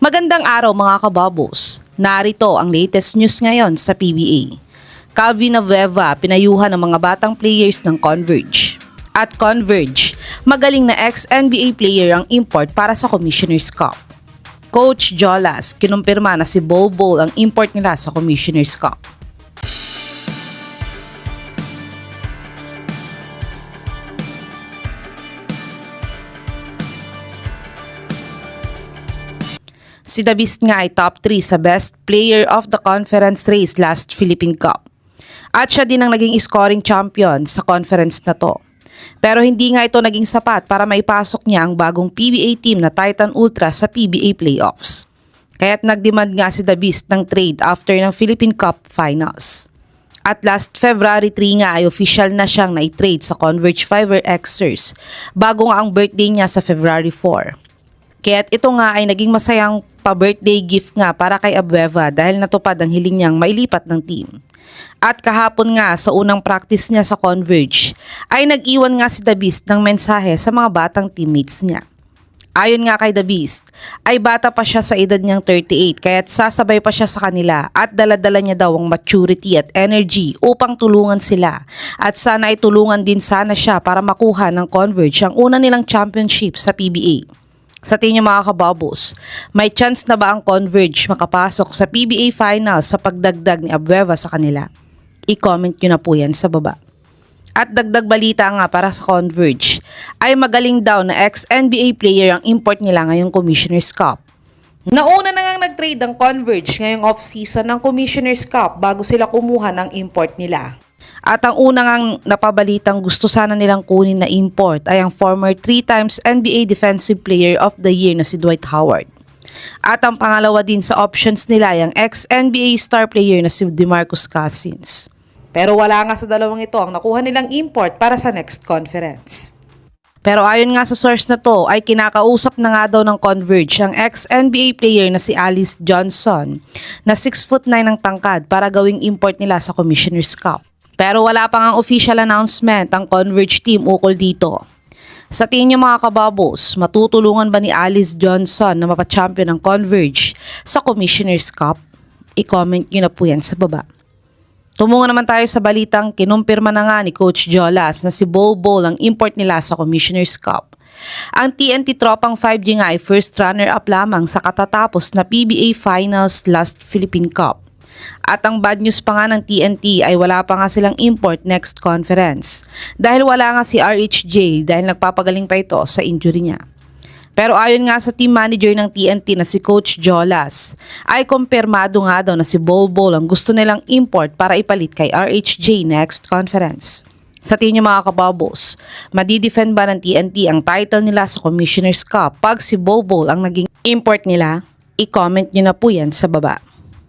Magandang araw mga kababos. Narito ang latest news ngayon sa PBA. Calvin Abueva pinayuhan ng mga batang players ng Converge. At Converge, magaling na ex-NBA player ang import para sa Commissioner's Cup. Coach Jolas kinumpirma na si Bol Bol ang import nila sa Commissioner's Cup. Si The Beast nga ay top 3 sa best player of the conference race last Philippine Cup. At siya din ang naging scoring champion sa conference na to. Pero hindi nga ito naging sapat para maipasok niya ang bagong PBA team na Titan Ultra sa PBA playoffs. Kaya't nagdemand nga si The Beast ng trade after ng Philippine Cup Finals. At last February 3 nga ay official na siyang na-trade sa Converge Fiber Xers bago nga ang birthday niya sa February 4. Kaya't ito nga ay naging masayang pa-birthday gift nga para kay Abueva dahil natupad ang hiling niyang mailipat ng team. At kahapon nga sa unang practice niya sa Converge ay nag-iwan nga si The Beast ng mensahe sa mga batang teammates niya. Ayon nga kay The Beast, ay bata pa siya sa edad niyang 38 kaya't sasabay pa siya sa kanila at daladala niya daw ang maturity at energy upang tulungan sila at sana ay tulungan din sana siya para makuha ng Converge ang una nilang championship sa PBA. Sa tingin niyo mga kababos, may chance na ba ang Converge makapasok sa PBA Finals sa pagdagdag ni Abueva sa kanila? I-comment nyo na po yan sa baba. At dagdag balita nga para sa Converge, ay magaling daw na ex-NBA player ang import nila ngayong Commissioner's Cup. Nauna na ngang nag-trade ang Converge ngayong off-season ng Commissioner's Cup bago sila kumuha ng import nila. At ang unang napabalitang gusto sana nilang kunin na import ay ang former 3 times NBA Defensive Player of the Year na si Dwight Howard. At ang pangalawa din sa options nila ay ang ex-NBA star player na si DeMarcus Cousins. Pero wala nga sa dalawang ito ang nakuha nilang import para sa next conference. Pero ayon nga sa source na to ay kinakausap na nga daw ng Converge ang ex-NBA player na si Alice Johnson na 6'9" ang tangkad para gawing import nila sa Commissioner's Cup. Pero wala pang ang official announcement ang Converge team ukol dito. Sa tingin niyo mga kababos, matutulungan ba ni Alice Johnson na mapachampion ng Converge sa Commissioner's Cup? I-comment niyo na po yan sa baba. Tumungo naman tayo sa balitang kinumpirma na nga ni Coach Jolas na si Bol Bol ang import nila sa Commissioner's Cup. Ang TNT Tropang 5G nga ay first runner-up lamang sa katatapos na PBA Finals last Philippine Cup. At ang bad news pa nga ng TNT ay wala pa nga silang import next conference dahil wala nga si RHJ dahil nagpapagaling pa ito sa injury niya. Pero ayon nga sa team manager ng TNT na si Coach Jolas ay kumpirmado nga daw na si Bol Bol ang gusto nilang import para ipalit kay RHJ next conference. Sa tingin niyo mga kababos, madidefend ba ng TNT ang title nila sa Commissioner's Cup pag si Bol Bol ang naging import nila? I-comment niyo na po yan sa baba.